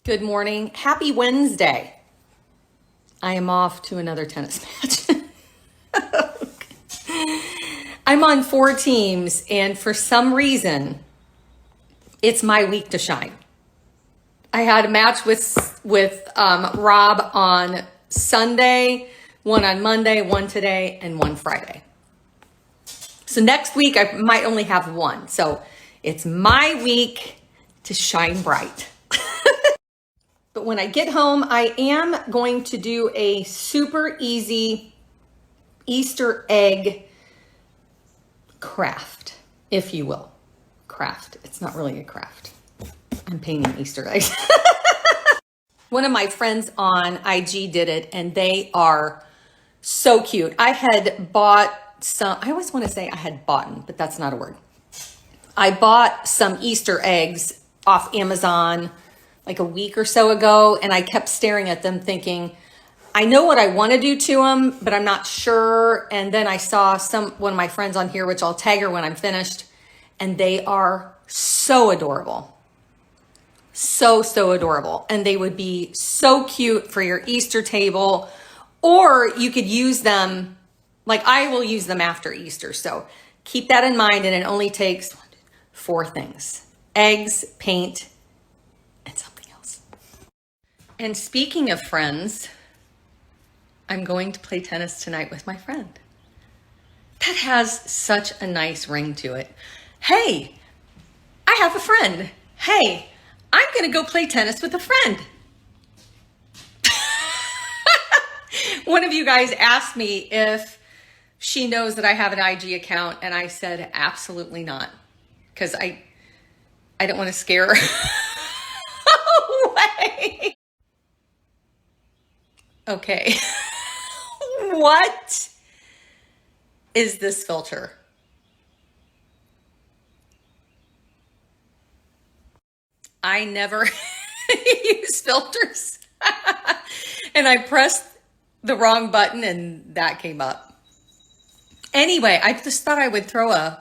Good morning. Happy Wednesday. I am off to another tennis match. I'm on 4 teams, and for some reason, it's my week to shine. I had a match with Rob on Sunday, one on Monday, one today, and one Friday. So next week, I might only have one. So it's my week to shine bright. But when I get home, I am going to do a super easy Easter egg craft, if you will. Craft. It's not really a craft. I'm painting Easter eggs. One of my friends on IG did it, and they are so cute. I had bought some, I always want to say I had bought, but that's not a word. I bought some Easter eggs off Amazon like a week or so ago, and I kept staring at them thinking, I know what I want to do to them, but I'm not sure. And then I saw one of my friends on here, which I'll tag her when I'm finished, and they are so adorable. So adorable. And they would be so cute for your Easter table, or you could use them, like I will use them after Easter. So keep that in mind, and it only takes 4 things: eggs, paint, and something else. And speaking of friends, I'm going to play tennis tonight with my friend. That has such a nice ring to it. Hey, I have a friend. Hey, I'm going to go play tennis with a friend. One of you guys asked me if she knows that I have an IG account, and I said absolutely not, because I don't want to scare her away. Okay. What is this filter? I never use filters. And I pressed the wrong button and that came up. Anyway, I just thought I would throw a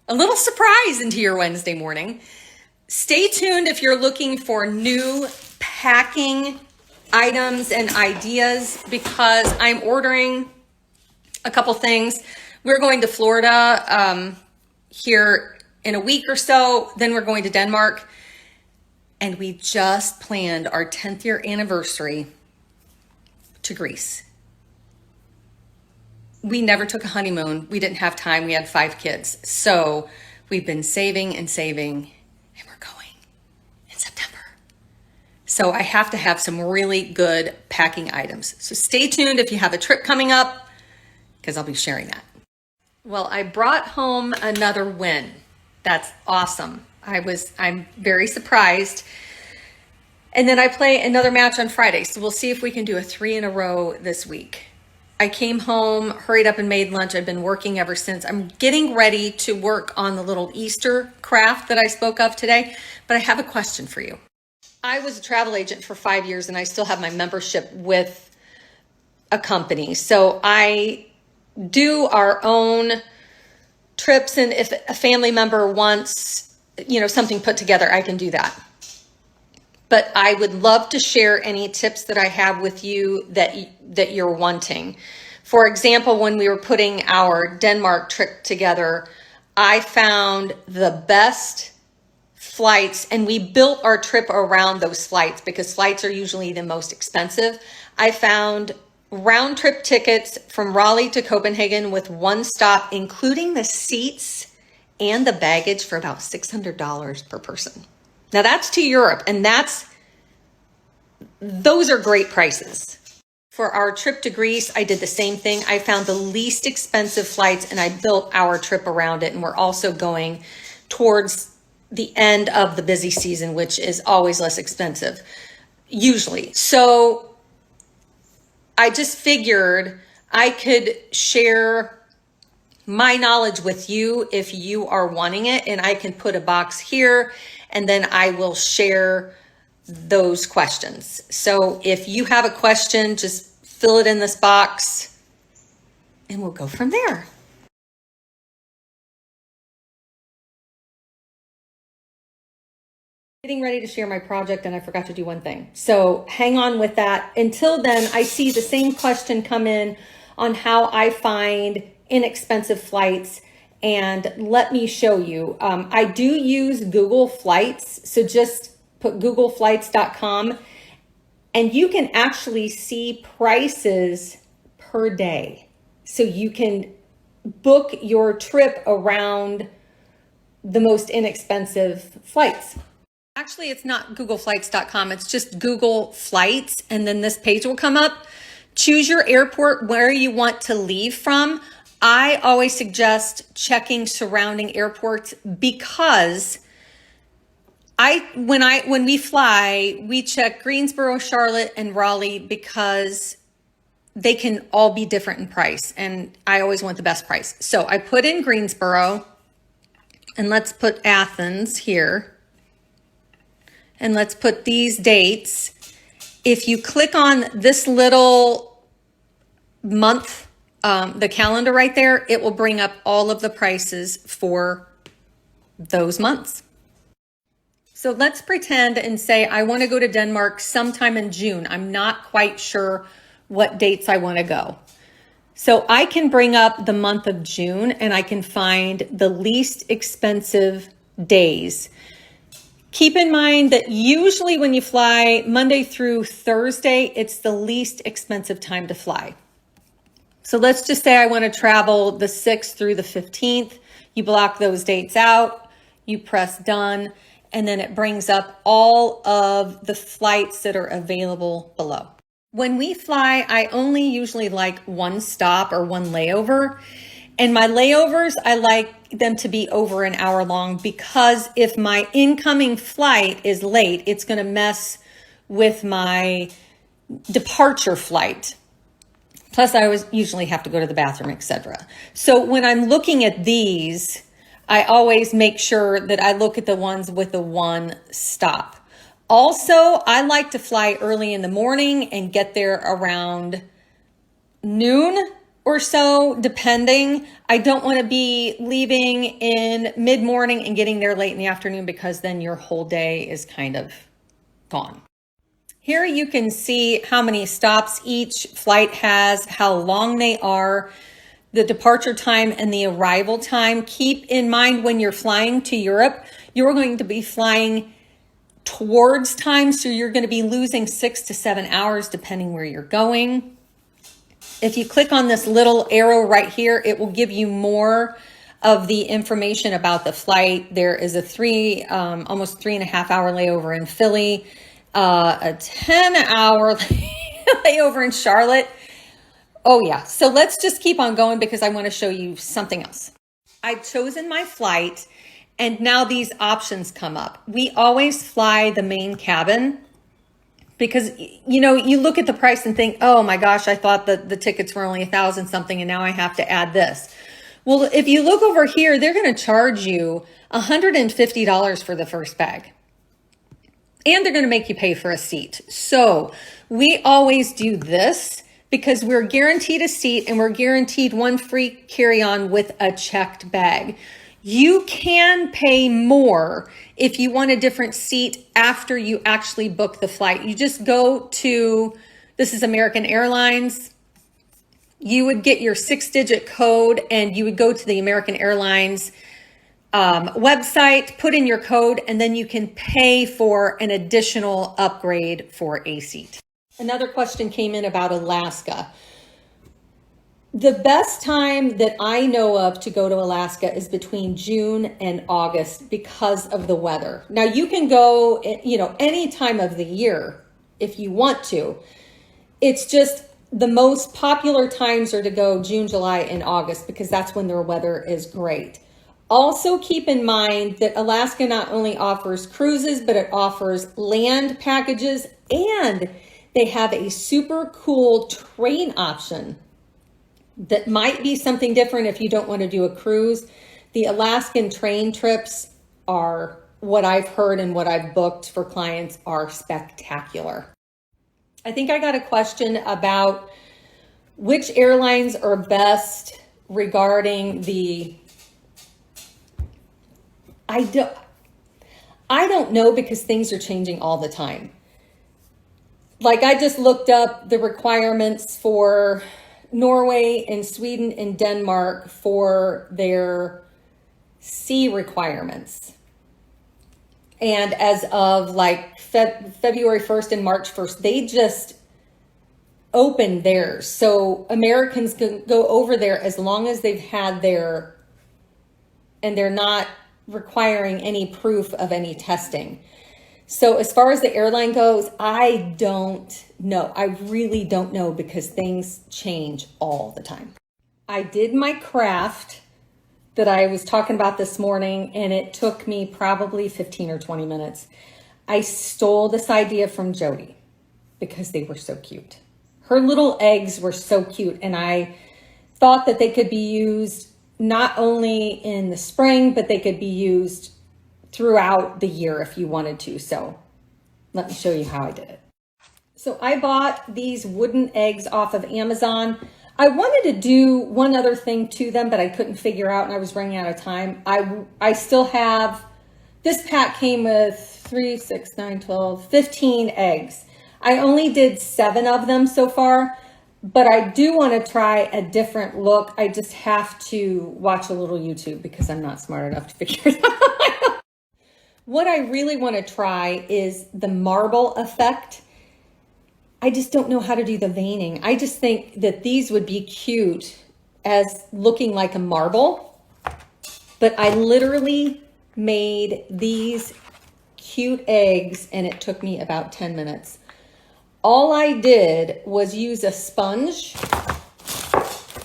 little surprise into your Wednesday morning. Stay tuned if you're looking for new packing items and ideas, because I'm ordering a couple things. We're going to Florida here in a week or so. Then we're going to Denmark. And we just planned our 10th year anniversary to Greece. We never took a honeymoon. We didn't have time. We had 5 kids. So we've been saving and saving, and we're going in September. So I have to have some really good packing items. So stay tuned if you have a trip coming up, because I'll be sharing that. Well, I brought home another win. That's awesome. I'm very surprised. And then I play another match on Friday. So we'll see if we can do a 3 in a row this week. I came home, hurried up and made lunch. I've been working ever since. I'm getting ready to work on the little Easter craft that I spoke of today, but I have a question for you. I was a travel agent for 5 years, and I still have my membership with a company. So I do our own trips, and if a family member wants, something put together, I can do that. But I would love to share any tips that I have with you that you're wanting. For example, when we were putting our Denmark trip together, I found the best flights, and we built our trip around those flights because flights are usually the most expensive. I found round trip tickets from Raleigh to Copenhagen with 1 stop, including the seats and the baggage, for about $600 per person. Now that's to Europe, and those are great prices. For our trip to Greece, I did the same thing. I found the least expensive flights, and I built our trip around it. And we're also going towards the end of the busy season, which is always less expensive, usually. So I just figured I could share my knowledge with you if you are wanting it, and I can put a box here, and then I will share those questions. So if you have a question, just fill it in this box and we'll go from there. Getting ready to share my project and I forgot to do one thing. So hang on with that. Until then, I see the same question come in on how I find inexpensive flights, and let me show you. I do use Google Flights. So just put googleflights.com and you can actually see prices per day. So you can book your trip around the most inexpensive flights. Actually, it's not googleflights.com. It's just Google Flights. And then this page will come up. Choose your airport where you want to leave from. I always suggest checking surrounding airports because when we fly, we check Greensboro, Charlotte, and Raleigh because they can all be different in price. And I always want the best price. So I put in Greensboro, and let's put Athens here. And let's put these dates. If you click on this little month, the calendar right there, it will bring up all of the prices for those months. So let's pretend and say I want to go to Denmark sometime in June. I'm not quite sure what dates I want to go. So I can bring up the month of June and I can find the least expensive days. Keep in mind that usually when you fly Monday through Thursday, it's the least expensive time to fly. So let's just say I want to travel the 6th through the 15th. You block those dates out, you press done, and then it brings up all of the flights that are available below. When we fly, I only usually like one stop or one layover. And my layovers, I like them to be over an hour long because if my incoming flight is late, it's going to mess with my departure flight. Plus, I always usually have to go to the bathroom, etc. So when I'm looking at these, I always make sure that I look at the ones with the one stop. Also, I like to fly early in the morning and get there around noon or so, depending. I don't want to be leaving in mid-morning and getting there late in the afternoon because then your whole day is kind of gone. Here you can see how many stops each flight has, how long they are, the departure time and the arrival time. Keep in mind when you're flying to Europe, you're going to be flying towards time, so you're going to be losing 6 to 7 hours depending where you're going. If you click on this little arrow right here, it will give you more of the information about the flight. There is a almost 3.5 hour layover in Philly, a 10-hour layover in Charlotte. Oh yeah, so let's just keep on going because I want to show you something else. I've chosen my flight and now these options come up. We always fly the main cabin because, you know, you look at the price and think, oh my gosh, I thought that the tickets were only 1,000 something and now I have to add this. Well, if you look over here, they're going to charge you $150 for the first bag. And they're going to make you pay for a seat. So we always do this because we're guaranteed a seat and we're guaranteed one free carry-on with a checked bag. You can pay more if you want a different seat after you actually book the flight. You just go to, this is American Airlines. You would get your 6-digit code and you would go to the American Airlines website, put in your code, and then you can pay for an additional upgrade for a seat. Another question came in about Alaska. The best time that I know of to go to Alaska is between June and August because of the weather. Now you can go, you know, any time of the year if you want to. It's just the most popular times are to go June, July, and August because that's when their weather is great. Also keep in mind that Alaska not only offers cruises, but it offers land packages and they have a super cool train option that might be something different if you don't want to do a cruise. The Alaskan train trips are what I've heard and what I've booked for clients are spectacular. I think I got a question about which airlines are best regarding the, I don't know because things are changing all the time. Like I just looked up the requirements for Norway and Sweden and Denmark for their C requirements. And as of like February 1st and March 1st, they just opened theirs. So Americans can go over there as long as they've had their, and they're not requiring any proof of any testing. So as far as the airline goes, I don't know. I really don't know because things change all the time. I did my craft that I was talking about this morning, and it took me probably 15 or 20 minutes. I stole this idea from Jody because they were so cute. Her little eggs were so cute, and I thought that they could be used not only in the spring, but they could be used throughout the year if you wanted to. So let me show you how I did it. So I bought these wooden eggs off of Amazon. I wanted to do one other thing to them, but I couldn't figure out and I was running out of time. I still have, this pack came with 3, 6, 9, 12, 15 eggs. I only did 7 of them so far, but I do want to try a different look. I just have to watch a little YouTube because I'm not smart enough to figure it out. What I really want to try is the marble effect. I just don't know how to do the veining. I just think that these would be cute as looking like a marble, but I literally made these cute eggs and it took me about 10 minutes. All I did was use a sponge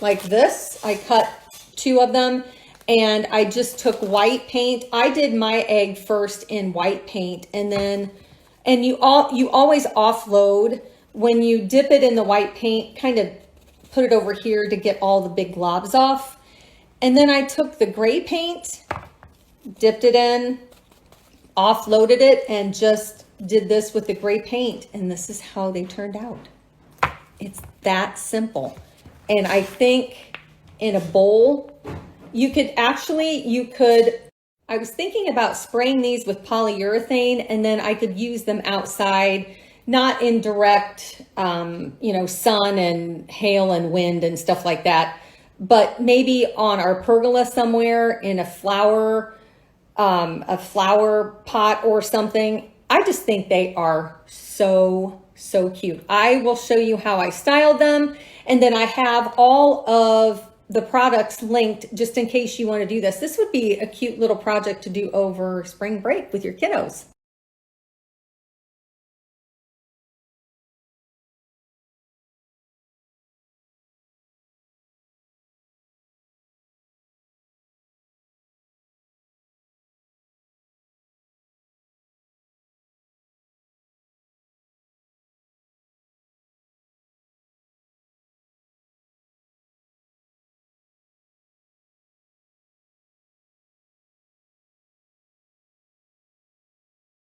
like this. I cut 2 of them and I just took white paint. I did my egg first in white paint and then, and you always offload when you dip it in the white paint, kind of put it over here to get all the big globs off. And then I took the gray paint, dipped it in, offloaded it, and just did this with the gray paint. And this is how they turned out. It's that simple. And I think in a bowl, I was thinking about spraying these with polyurethane and then I could use them outside, not in direct, sun and hail and wind and stuff like that, but maybe on our pergola somewhere in a flower pot or something. I just think they are so cute. I will show you how I styled them. And then I have all of the products linked just in case you want to do this. This would be a cute little project to do over spring break with your kiddos.